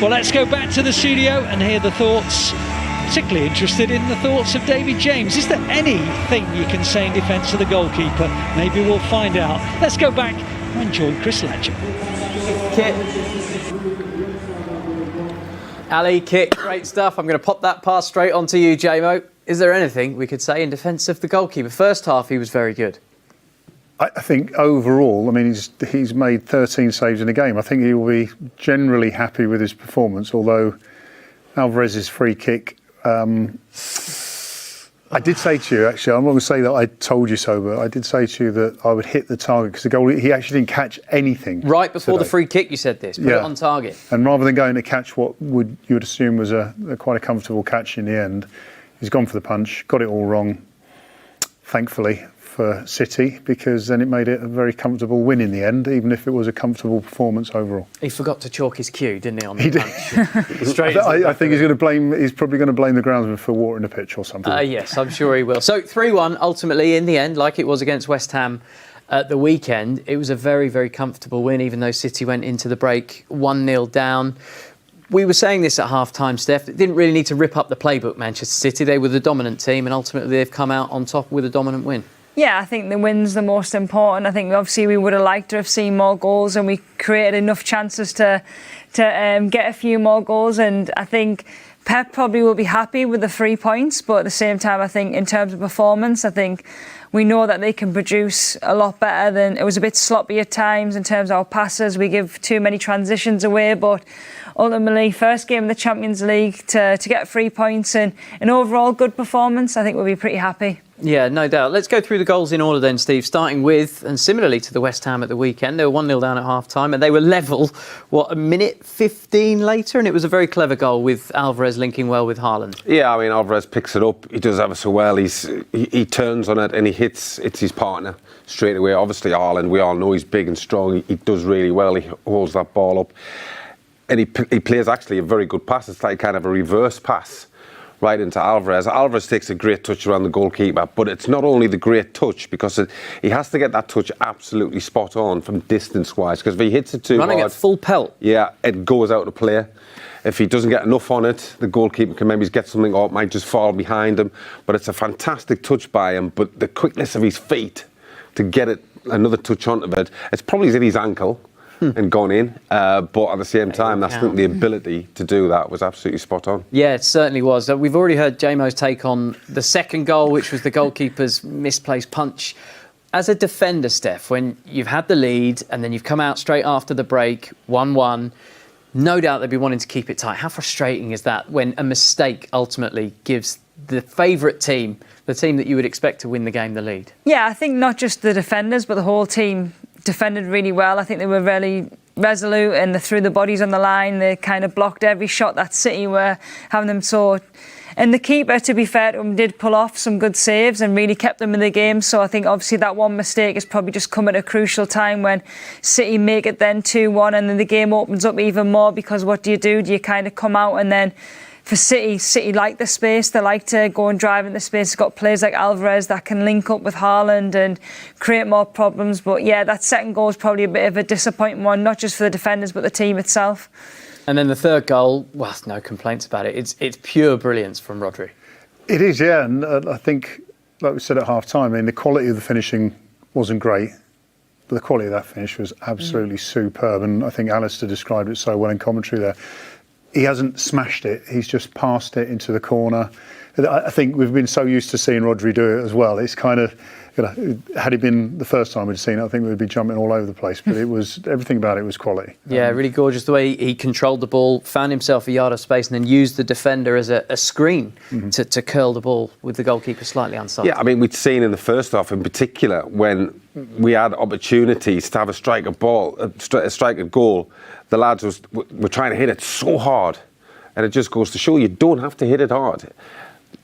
Well, let's go back to the studio and hear the thoughts. Particularly interested in the thoughts of David James. Is there anything you can say in defence of the goalkeeper? Maybe we'll find out. Let's go back and join Chris Latchem. Kit. Ellie, Kit, great stuff. I'm going to pop that pass straight onto you, JMO. Is there anything we could say in defence of the goalkeeper? First half, he was very good. I think overall, I mean, he's made 13 saves in a game. I think he will be generally happy with his performance, although Alvarez's free kick... I did say to you, actually, I'm not going to say that I told you so, but I did say to you that I would hit the target because the goal, he actually didn't catch anything. Right before the free kick, you said this, put it on target. And rather than going to catch what you would assume was quite a comfortable catch in the end, he's gone for the punch, got it all wrong, thankfully, for City, because then it made it a very comfortable win in the end, even if it was a comfortable performance overall. He forgot to chalk his cue, didn't he, on the punch? Straight I think he's probably going to blame the groundsman for watering the pitch or something. Yes, I'm sure he will. So 3-1, ultimately, in the end, like it was against West Ham at the weekend, it was a very, very comfortable win, even though City went into the break 1-0 down. We were saying this at half-time, Steph. It didn't really need to rip up the playbook, Manchester City. They were the dominant team, and ultimately they've come out on top with a dominant win. Yeah, I think the win's the most important. I think obviously we would have liked to have seen more goals, and we created enough chances to get a few more goals. And I think Pep probably will be happy with the 3 points, but at the same time, I think in terms of performance, I think we know that they can produce a lot better than... It was a bit sloppy at times in terms of our passes. We give too many transitions away, but ultimately, first game of the Champions League to get 3 points and an overall good performance, I think we'll be pretty happy. Yeah, no doubt. Let's go through the goals in order then, Steve, starting with, and similarly to the West Ham at the weekend, they were 1-0 down at half-time and they were level, a minute 15 later? And it was a very clever goal with Alvarez linking well with Haaland. Yeah, I mean, Alvarez picks it up. He does ever so well. He turns on it and it's his partner straight away. Obviously, Haaland, we all know he's big and strong. He does really well. He holds that ball up. And he plays actually a very good pass. It's like kind of a reverse pass right into Alvarez. Alvarez takes a great touch around the goalkeeper, but it's not only the great touch, because he has to get that touch absolutely spot on from distance-wise, because if he hits it too hard... Running at full pelt. Yeah, it goes out of play. If he doesn't get enough on it, the goalkeeper can maybe get something, or it might just fall behind him. But it's a fantastic touch by him, but the quickness of his feet to get it another touch onto it, it's probably in his ankle, and gone in, but at the same time, the ability to do that was absolutely spot on. Yeah, it certainly was. We've already heard JMO's take on the second goal, which was the goalkeeper's misplaced punch. As a defender, Steph, when you've had the lead and then you've come out straight after the break, 1-1, no doubt they'd be wanting to keep it tight. How frustrating is that when a mistake ultimately gives the favourite team, the team that you would expect to win the game, the lead? Yeah, I think not just the defenders, but the whole team defended really well. I think they were really resolute and they threw the bodies on the line. They kind of blocked every shot that City were having them so. And the keeper, to be fair to him, did pull off some good saves and really kept them in the game. So I think obviously that one mistake has probably just come at a crucial time when City make it then 2-1 and then the game opens up even more, because what do? Do you kind of come out and then... For City like the space. They like to go and drive in the space. It's got players like Alvarez that can link up with Haaland and create more problems. But yeah, that second goal is probably a bit of a disappointing one, not just for the defenders, but the team itself. And then the third goal, well, no complaints about it. It's pure brilliance from Rodri. It is, yeah. And I think, like we said at half-time, I mean, the quality of the finishing wasn't great, but the quality of that finish was absolutely superb. And I think Alistair described it so well in commentary there. He hasn't smashed it, he's just passed it into the corner. I think we've been so used to seeing Rodri do it as well. It's kind of, had it been the first time we'd seen it, I think we'd be jumping all over the place. But everything about it was quality. Yeah, really gorgeous the way he controlled the ball, found himself a yard of space and then used the defender as a screen to curl the ball with the goalkeeper slightly onside. Yeah, I mean, we'd seen in the first half in particular when we had opportunities to have a striker goal, the lads were trying to hit it so hard, and it just goes to show you don't have to hit it hard.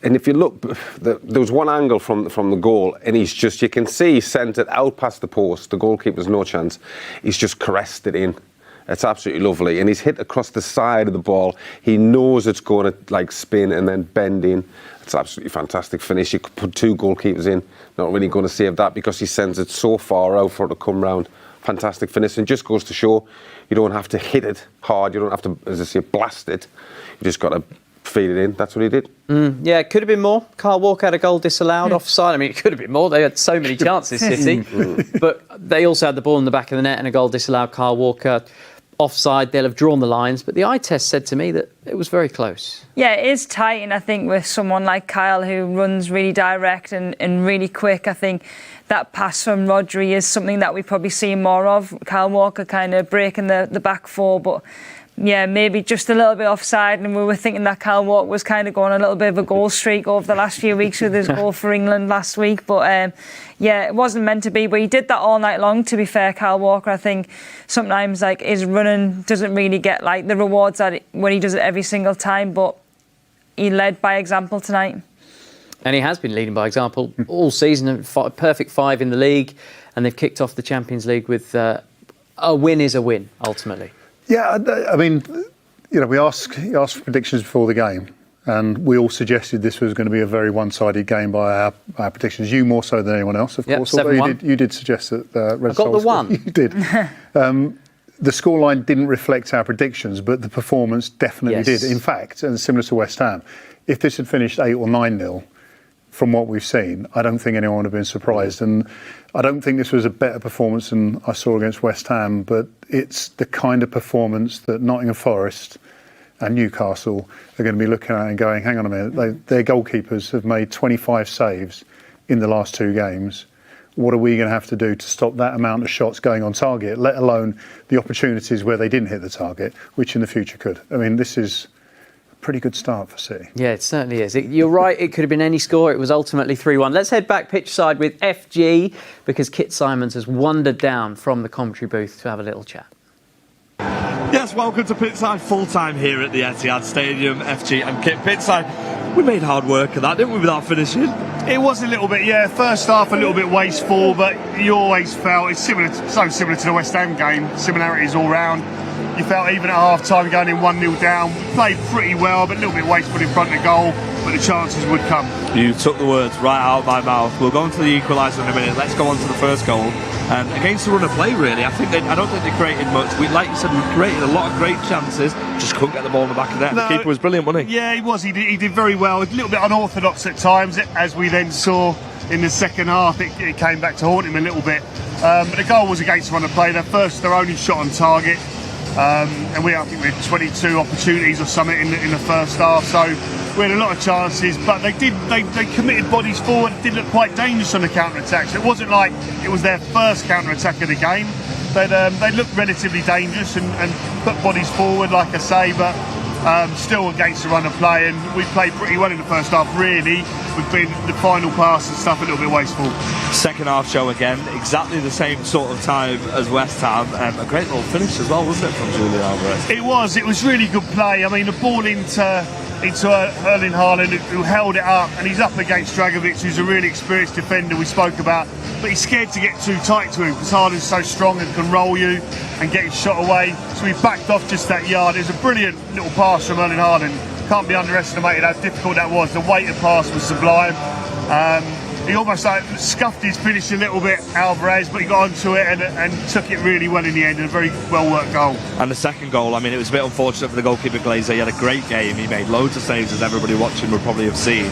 And if you look, there was one angle from the goal, and you can see he sent it out past the post. The goalkeeper's no chance. He's just caressed it in. It's absolutely lovely, and he's hit across the side of the ball. He knows it's going to spin and then bend in. It's absolutely fantastic finish. You could put two goalkeepers in, not really going to save that because he sends it so far out for it to come round. fantastic finish, and just goes to show you don't have to hit it hard, you don't have to, as I say, blast it. You just got to feed it in. That's what he did. Yeah, it could have been more. Kyle Walker had a goal disallowed offside. I mean, it could have been more. They had so many chances, City. But they also had the ball in the back of the net and a goal disallowed. Kyle Walker offside. They'll have drawn the lines. But the eye test said to me that it was very close. Yeah, it is tight. And I think with someone like Kyle who runs really direct and really quick, I think that pass from Rodri is something that we probably see more of. Kyle Walker kind of breaking the back four, but yeah, maybe just a little bit offside, and we were thinking that Kyle Walker was kind of going a little bit of a goal streak over the last few weeks with his goal for England last week. But yeah, it wasn't meant to be, but he did that all night long, to be fair, Kyle Walker. I think sometimes like his running doesn't really get like the rewards that when he does it every single time, but he led by example tonight. And he has been leading by example all season, perfect 5 in the league, and they've kicked off the Champions League with a win is a win, ultimately. Yeah, I mean, you know, we asked for predictions before the game, and we all suggested this was going to be a very one-sided game by our predictions. You more so than anyone else, of course. Although you did suggest that Red Sox. I got the one. You did. The scoreline didn't reflect our predictions, but the performance definitely did. In fact, and similar to West Ham, if this had finished 8 or 9-0, from what we've seen, I don't think anyone would have been surprised. And I don't think this was a better performance than I saw against West Ham, but it's the kind of performance that Nottingham Forest and Newcastle are going to be looking at and going, hang on a minute, their goalkeepers have made 25 saves in the last 2 games. What are we going to have to do to stop that amount of shots going on target, let alone the opportunities where they didn't hit the target, which in the future could? I mean, this is pretty good start for City. Yeah, it certainly is. You're right, it could have been any score. It was ultimately 3-1. Let's head back pitch side with FG, because Kit Simons has wandered down from the commentary booth to have a little chat. Yes, welcome to Pitside full-time here at the Etihad Stadium. FG and Kit Pitside. We made hard work of that, didn't we, without finishing? It was a little bit, yeah. First half a little bit wasteful, but you always felt it's so similar to the West Ham game. Similarities all round. You felt even at half-time going in 1-0 down. We played pretty well, but a little bit wasteful in front of the goal, but the chances would come. You took the words right out of my mouth. We'll go on to the equaliser in a minute. Let's go on to the first goal. Against the run of play, really. I don't think they created much. Like you said, we created a lot of great chances, just couldn't get the ball in the back of the net. No, the keeper was brilliant, wasn't he? Yeah, he was. He did very well. A little bit unorthodox at times, as we then saw in the second half. It came back to haunt him a little bit. But the goal was against the run of play. Their only shot on target. And I think we had 22 opportunities or something in the first half, so we had a lot of chances, but they committed bodies forward. It did look quite dangerous on the counter-attack, so it wasn't like it was their first counter-attack of the game. They looked relatively dangerous and put bodies forward, like I say, but still against the run of play, and we played pretty well in the first half, really. We've been the final pass and stuff a little bit wasteful. Second half show again, exactly the same sort of time as West Ham. A great little finish as well, wasn't it, from Julian Alvarez? It was really good play. I mean, the ball into Erling Haaland, who held it up, and he's up against Dragovic, who's a really experienced defender we spoke about, but he's scared to get too tight to him because Haaland's so strong and can roll you and get his shot away, so he backed off just that yard. It was a brilliant little pass from Erling Haaland. Can't be underestimated how difficult that was. The weighted pass was sublime. He almost scuffed his finish a little bit, Alvarez, but he got onto it and took it really well in the end, and a very well-worked goal. And the second goal, I mean, it was a bit unfortunate for the goalkeeper Glazer. He had a great game. He made loads of saves, as everybody watching would probably have seen.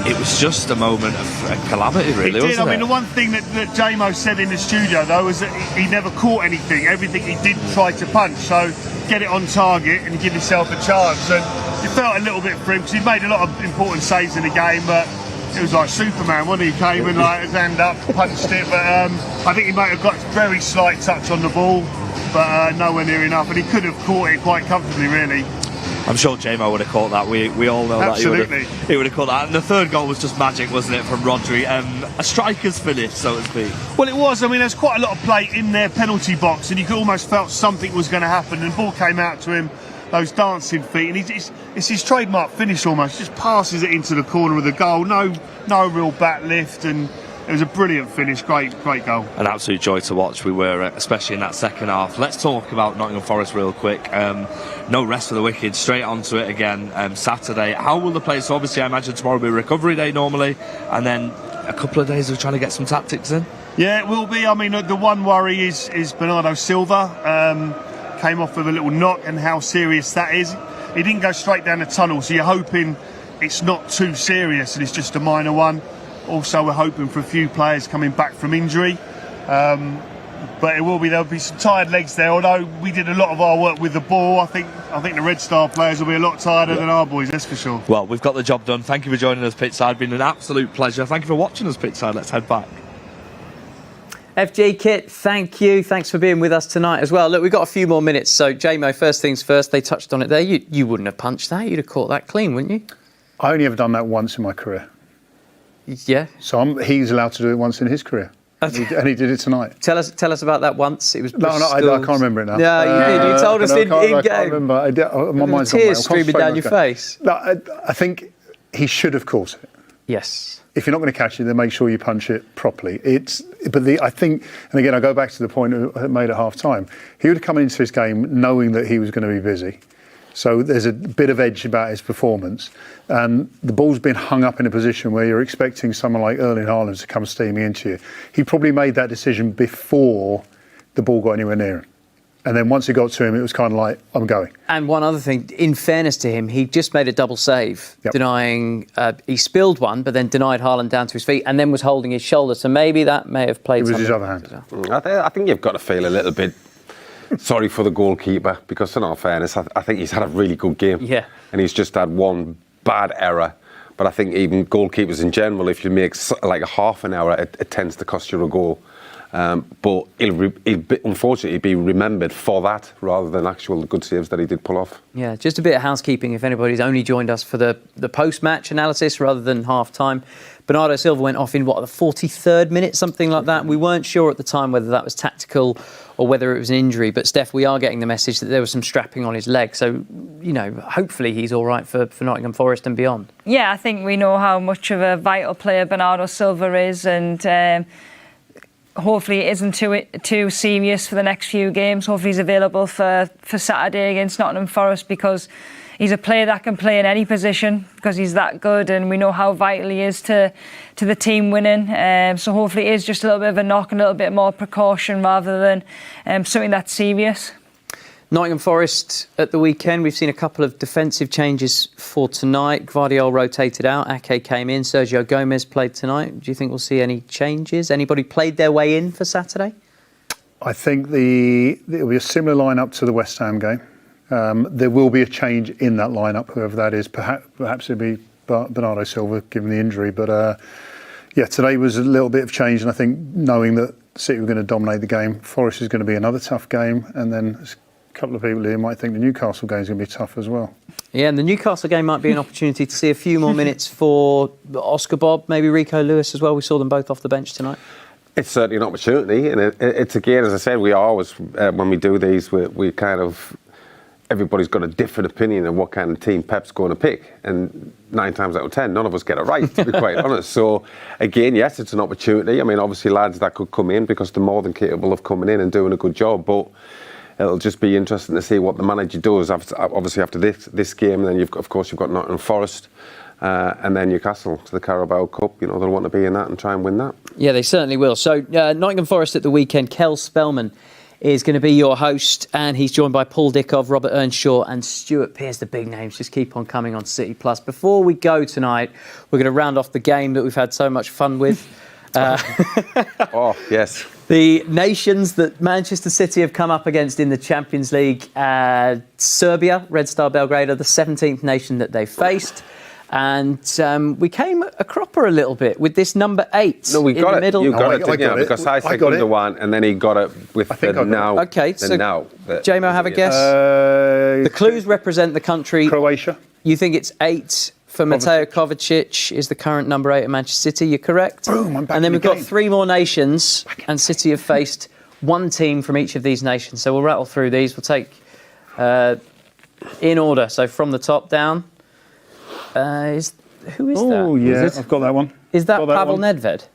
It was just a moment of calamity, really, wasn't it? I mean, the one thing that J-Mo said in the studio, though, was that he never caught anything. Everything he did try to punch, so get it on target and give yourself a chance. And you felt a little bit for him, because he made a lot of important saves in the game, but it was like Superman, wasn't he? He came and his hand up, punched it, but I think he might have got a very slight touch on the ball, but nowhere near enough, and he could have caught it quite comfortably, really. I'm sure J-Mo would have caught that. We all know Absolutely. That he would have caught that. And the third goal was just magic, wasn't it, from Rodri? A striker's finish, so to speak. Well, it was. I mean, there's quite a lot of play in their penalty box, and you could almost felt something was going to happen. And the ball came out to him, those dancing feet, and it's his trademark finish almost. Just passes it into the corner of the goal. No real back lift, and it was a brilliant finish. Great goal. An absolute joy to watch. We were, especially in that second half. Let's talk about Nottingham Forest real quick. No rest for the wicked. Straight onto it again. Saturday. How will the players? So obviously, I imagine tomorrow will be recovery day normally, and then a couple of days of trying to get some tactics in. Yeah, it will be. I mean, the one worry is Bernardo Silva. Came off with a little knock, and how serious that is. He didn't go straight down the tunnel, so you're hoping it's not too serious and it's just a minor one. Also, we're hoping for a few players coming back from injury. But there'll be some tired legs there, although we did a lot of our work with the ball. I think the Red Star players will be a lot tireder than our boys, that's for sure. Well, we've got the job done. Thank you for joining us pitchside. Been an absolute pleasure. Thank you for watching us pitchside. Let's head back. FG Kit, thank you. Thanks for being with us tonight as well. Look, we've got a few more minutes. So, JMO, first things first, they touched on it there. You wouldn't have punched that. You'd have caught that clean, wouldn't you? I only ever done that once in my career. Yeah. So he's allowed to do it once in his career. And he did it tonight. Tell us about that once. It was I can't remember it now. Yeah, you did. You told us in game. I can't remember. My mind's gone tears blank. streaming down your face. No, I think he should have caught it. Yes. If you're not going to catch it, then make sure you punch it properly. I think, and again, I go back to the point I made at half time. He would have come into his game knowing that he was going to be busy. So there's a bit of edge about his performance. And the ball's been hung up in a position where you're expecting someone like Erling Haaland to come steaming into you. He probably made that decision before the ball got anywhere near him. And then once it got to him, it was kind of like, I'm going. And one other thing, in fairness to him, he just made a double save, denying, he spilled one, but then denied Haaland down to his feet and then was holding his shoulder. So maybe that may have played. It was something his other hand. I think you've got to feel a little bit sorry for the goalkeeper, because in all fairness, I think he's had a really good game. Yeah. And he's just had one bad error. But I think even goalkeepers in general, if you make like a half an error, it tends to cost you a goal. But he'll unfortunately be remembered for that rather than actual good saves that he did pull off. Yeah, just a bit of housekeeping if anybody's only joined us for the post-match analysis rather than half-time. Bernardo Silva went off in, the 43rd minute, something like that. We weren't sure at the time whether that was tactical or whether it was an injury. But, Steph, we are getting the message that there was some strapping on his leg. So, hopefully he's all right for Nottingham Forest and beyond. Yeah, I think we know how much of a vital player Bernardo Silva is, and hopefully it isn't too serious for the next few games. Hopefully he's available for Saturday against Nottingham Forest, because he's a player that can play in any position because he's that good, and we know how vital he is to the team winning. So hopefully it is just a little bit of a knock and a little bit more precaution rather than something that's serious. Nottingham Forest at the weekend, we've seen a couple of defensive changes for tonight. Guardiola rotated out, Ake came in, Sergio Gomez played tonight. Do you think we'll see any changes? Anybody played their way in for Saturday? I think it'll be a similar lineup to the West Ham game. There will be a change in that lineup, whoever that is. Perhaps it'll be Bernardo Silva, given the injury. But today was a little bit of change, and I think knowing that City were going to dominate the game, Forest is going to be another tough game, and then a couple of people here might think the Newcastle game is going to be tough as well. Yeah, and the Newcastle game might be an opportunity to see a few more minutes for Oscar Bob, maybe Rico Lewis as well. We saw them both off the bench tonight. It's certainly an opportunity, and it's again, as I said, we always, when we do these, we kind of, everybody's got a different opinion of what kind of team Pep's going to pick, and 9 times out of 10, none of us get it right, to be quite honest. So, again, yes, it's an opportunity. I mean, obviously, lads that could come in because they're more than capable of coming in and doing a good job, but it'll just be interesting to see what the manager does after this game. And then, of course, you've got Nottingham Forest. And then Newcastle to the Carabao Cup. They'll want to be in that and try and win that. Yeah, they certainly will. So Nottingham Forest at the weekend. Kel Spellman is going to be your host, and he's joined by Paul Dickov, Robert Earnshaw and Stuart Pearce. The big names just keep on coming on City Plus. Before we go tonight, we're going to round off the game that we've had so much fun with. Oh, yes. The nations that Manchester City have come up against in the Champions League. Serbia, Red Star Belgrade, are the 17th nation that they faced. And we came a cropper a little bit with this number 8. No, we got it. Middle. You got it, didn't you? Because I said the one, and then he got it with the now. Okay, so now. JMO, have a guess. The clues represent the country. Croatia. You think it's 8 for Mateo Kovacic, is the current number 8 at Manchester City. You're correct. Boom, I'm back and then in we've the got game. 3 more nations, and City have faced one team from each of these nations. So we'll rattle through these. We'll take in order. So from the top down. Who is that? Oh, yeah, I've got that one. Is that Pavel Nedved?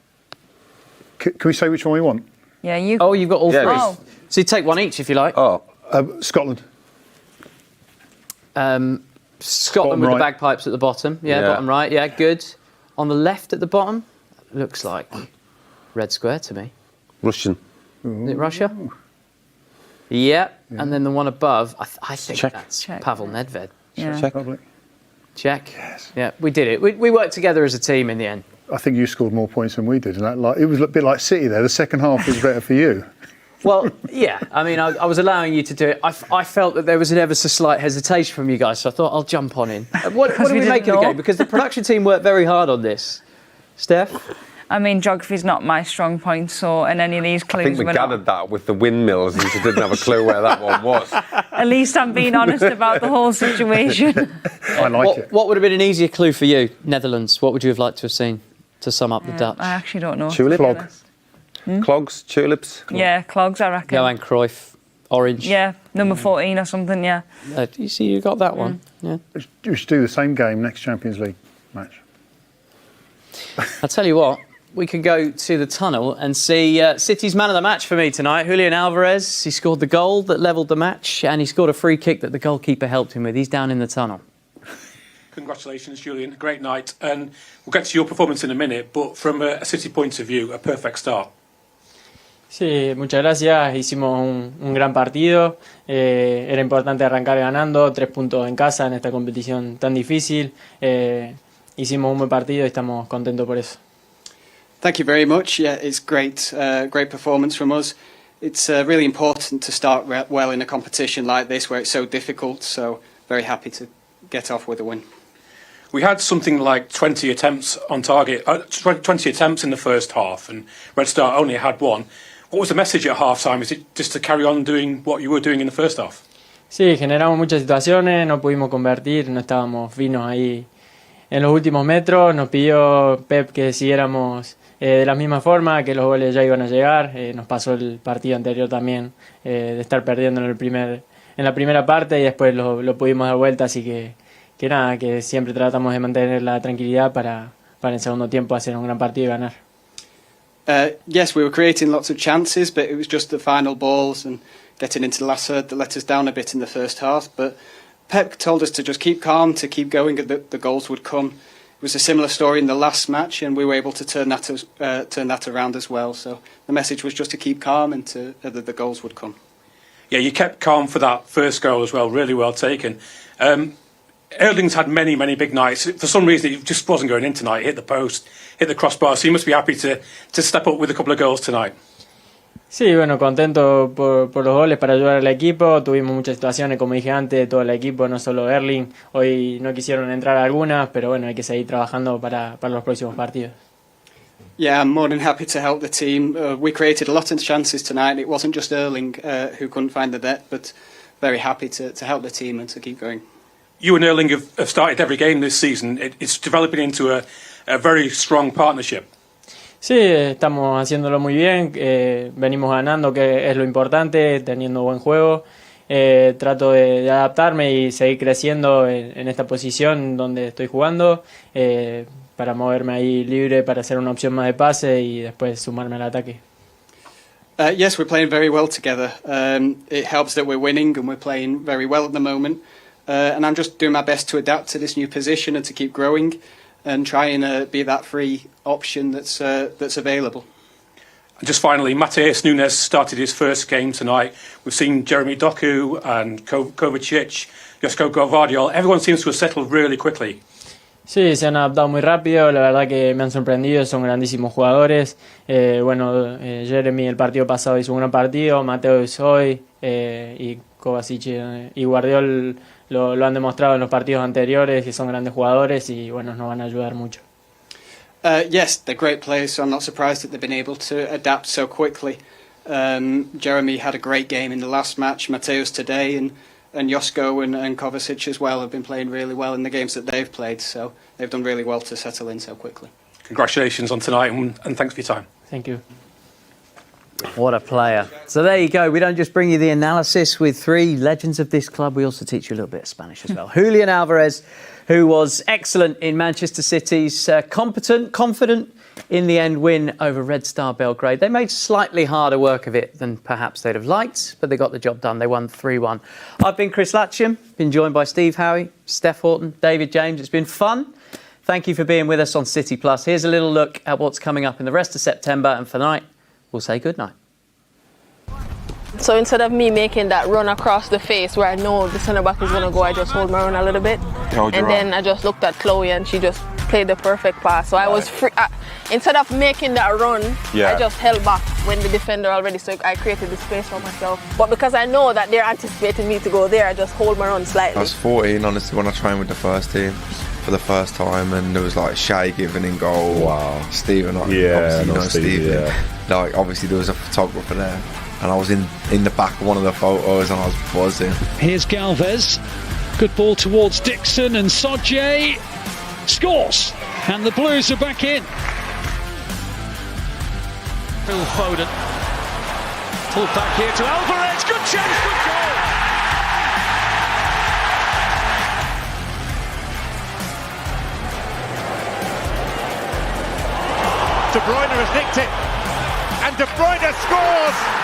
Can we say which one we want? Yeah, you. Oh, you've got all 3. Oh. So you take one each if you like. Oh. Scotland. Scotland with right. the bagpipes at the bottom. Yeah, bottom right. Yeah, good. On the left at the bottom, looks like red square to me. Russian. Is it Russia? Yeah. And then the one above, I think Czech. that's Czech. Pavel Nedved. Yeah. Czech. Republic. Czech. Yeah, we did it. We worked together as a team in the end. I think you scored more points than we did. And it was a bit like City there. The second half was better for you. Well, yeah. I mean, I was allowing you to do it. I felt that there was an ever so slight hesitation from you guys, so I thought I'll jump on in. What do we make of the game? Because the production team worked very hard on this. Steph? I mean, geography's not my strong point, so in any of these clues, I think we we're gathered not. that with the windmills and she didn't have a clue where that one was. At least I'm being honest about the whole situation. I like it. What would have been an easier clue for you, Netherlands? What would you have liked to have seen to sum up the Dutch? I actually don't know. Tulip? Clog. Clogs, tulips. Yeah, clogs, I reckon. Johan Cruyff, orange. Yeah, number 14 or something, yeah. You see, you got that one. Yeah. We should do the same game next Champions League match. I'll tell you what, we can go to the tunnel and see City's man of the match for me tonight, Julian Alvarez. He scored the goal that levelled the match and he scored a free kick that the goalkeeper helped him with. He's down in the tunnel. Congratulations, Julian. Great night. And we'll get to your performance in a minute, but from a City point of view, a perfect start. Sí, muchas gracias. Hicimos un gran partido. Era importante arrancar ganando, 3 puntos en casa en esta competición tan difícil. Hicimos un buen partido y estamos contentos por eso. Thank you very much. Yeah, it's great performance from us. It's really important to start well in a competition like this where it's so difficult. So very happy to get off with a win. We had something like 20 attempts on target, 20 attempts in the first half, and Red Star only had one. What was the message at half-time? Is it just to carry on doing what you were doing in the first half? Sí, generamos muchas situaciones, no pudimos convertir, no estábamos finos ahí en los últimos metros. Nos pidió Pep que siguiéramos de la misma forma, que los goles ya iban a llegar. Nos pasó el partido anterior también de estar perdiendo en la primera parte y después lo pudimos dar vuelta, así que nada, que siempre tratamos de mantener la tranquilidad para el segundo tiempo hacer un gran partido y ganar. Yes, we were creating lots of chances, but it was just the final balls and getting into the last third that let us down a bit in the first half. But Pep told us to just keep calm, to keep going, that the goals would come. It was a similar story in the last match, and we were able to turn that around as well. So the message was just to keep calm and that the goals would come. Yeah, you kept calm for that first goal as well. Really well taken. Erling's had many big nights. For some reason, it just wasn't going in tonight. Hit the post, hit the crossbar. So you must be happy to step up with a couple of goals tonight. Sí, bueno, contento por los goles para ayudar al equipo. Tuvimos muchas situaciones, como dije antes, todo el equipo, no solo Erling. Hoy no quisieron entrar algunas, pero bueno, hay que seguir trabajando para los próximos partidos. Yeah, I'm more than happy to help the team. We created a lot of chances tonight. It wasn't just Erling who couldn't find the net, but very happy to help the team and to keep going. You and Erling have started every game this season. It's developing into a very strong partnership. Sí, estamos haciéndolo muy bien, venimos ganando, que es lo importante, teniendo buen juego. Trato de adaptarme y seguir creciendo en esta posición donde estoy jugando, para moverme ahí libre, para hacer una opción más de pase y después sumarme al ataque. Yes, we're playing very well together. It helps that we're winning and we're playing very well at the moment. And I'm just doing my best to adapt to this new position and to keep growing and try and be that free option that's available. And just finally, Matheus Nunes started his first game tonight. We've seen Jeremy Doku and Kovacic, Josko Gvardiol. Everyone seems to have settled really quickly. Sí, se han adaptado muy rápido, la verdad que me han sorprendido, son grandísimos jugadores. Jeremy el partido pasado hizo un gran partido, Matheus hoy y Kovacic y Guardiola lo han demostrado en los partidos anteriores, que son grandes jugadores y bueno, nos van a ayudar mucho. Yes, they're great players, so I'm not surprised that they've been able to adapt so quickly. Jeremy had a great game in the last match, Matheus today, and Josko and Kovacic as well have been playing really well in the games that they've played, so they've done really well to settle in so quickly. Congratulations on tonight and thanks for your time. Thank you. What a player. So there you go. We don't just bring you the analysis with three legends of this club. We also teach you a little bit of Spanish as well. Julian Alvarez, who was excellent in Manchester City's competent, confident, in the end win over Red Star Belgrade. They made slightly harder work of it than perhaps they'd have liked, but they got the job done. They won 3-1. I've been Chris Latchem, been joined by Steve Howey, Steph Houghton, David James. It's been fun. Thank you for being with us on City Plus. Here's a little look at what's coming up in the rest of September, and for tonight, we'll say good night. So instead of me making that run across the face where I know the centre back is going to go, I just hold my run a little bit. Then I just looked at Chloe and she just played the perfect pass. So I was free. Instead of making that run, I just held back when the defender already, so I created the space for myself. But because I know that they're anticipating me to go there, I just hold my run slightly. I was 14, honestly, when I trained with the first team for the first time, and there was like Shay giving in goal. Wow. Stephen, obviously you know Stephen. Like, obviously there was a photographer there, and I was in the back of one of the photos, and I was buzzing. Here's Galvez. Good ball towards Dixon, and Sodje scores, and the Blues are back in. Phil Foden pulled back here to Alvarez. Good chance, good goal. De Bruyne has nicked it, and De Bruyne scores.